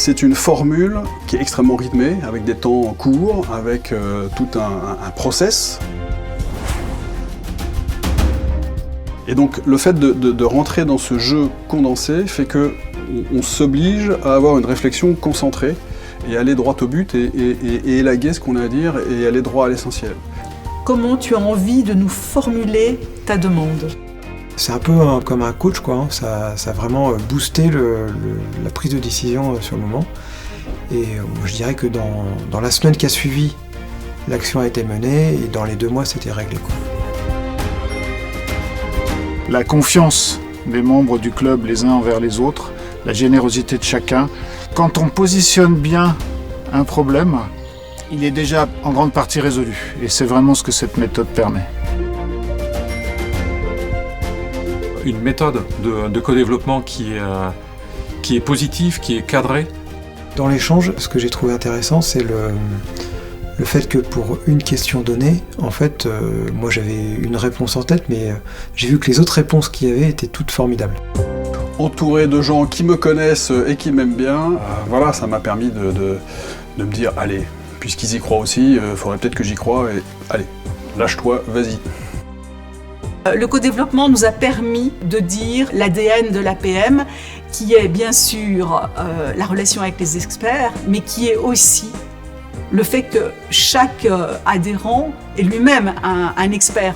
c'est une formule qui est extrêmement rythmée, avec des temps courts, avec tout un process. Et donc le fait de rentrer dans ce jeu condensé fait qu'on s'oblige à avoir une réflexion concentrée et aller droit au but et élaguer ce qu'on a à dire et aller droit à l'essentiel. Comment tu as envie de nous formuler ta demande ? C'est un peu comme un coach, quoi, hein. Ça a vraiment boosté la prise de décision sur le moment. Et je dirais que dans la semaine qui a suivi, l'action a été menée et dans les 2 mois, c'était réglé, quoi. La confiance des membres du club les uns envers les autres, la générosité de chacun. Quand on positionne bien un problème, il est déjà en grande partie résolu. Et c'est vraiment ce que cette méthode permet. Une méthode de co-développement qui est positive, qui est cadrée. Dans l'échange, ce que j'ai trouvé intéressant, c'est le fait que pour une question donnée, en fait, moi j'avais une réponse en tête, mais j'ai vu que les autres réponses qu'il y avait étaient toutes formidables. Entouré de gens qui me connaissent et qui m'aiment bien, voilà, ça m'a permis de me dire, allez, puisqu'ils y croient aussi, faudrait peut-être que j'y croie, et allez, lâche-toi, vas-y. Le co-développement nous a permis de dire l'ADN de l'APM, qui est bien sûr la relation avec les experts, mais qui est aussi le fait que chaque adhérent est lui-même un expert.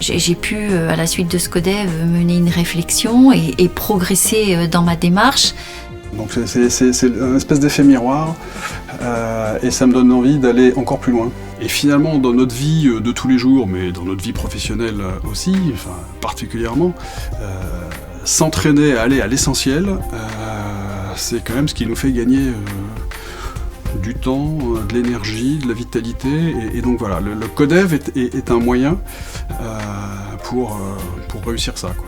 J'ai pu, à la suite de ce codev, mener une réflexion et progresser dans ma démarche. Donc c'est une espèce d'effet miroir et ça me donne envie d'aller encore plus loin. Et finalement, dans notre vie de tous les jours, mais dans notre vie professionnelle aussi, enfin, particulièrement, s'entraîner à aller à l'essentiel, c'est quand même ce qui nous fait gagner du temps, de l'énergie, de la vitalité. Et donc voilà, le codev est un moyen pour réussir ça, quoi.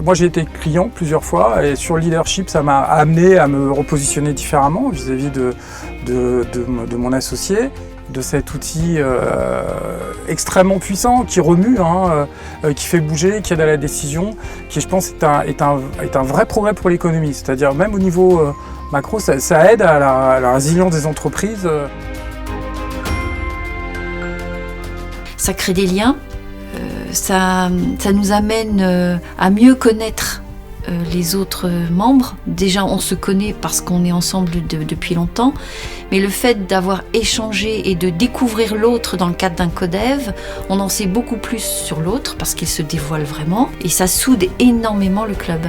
Moi j'ai été client plusieurs fois et sur le leadership ça m'a amené à me repositionner différemment vis-à-vis de mon associé, de cet outil extrêmement puissant qui remue, qui fait bouger, qui aide à la décision, qui je pense est un vrai progrès pour l'économie. C'est-à-dire même au niveau macro, ça aide à la résilience des entreprises. Ça crée des liens. Ça nous amène à mieux connaître les autres membres. Déjà, on se connaît parce qu'on est ensemble depuis longtemps, mais le fait d'avoir échangé et de découvrir l'autre dans le cadre d'un codev, on en sait beaucoup plus sur l'autre parce qu'il se dévoile vraiment et ça soude énormément le club.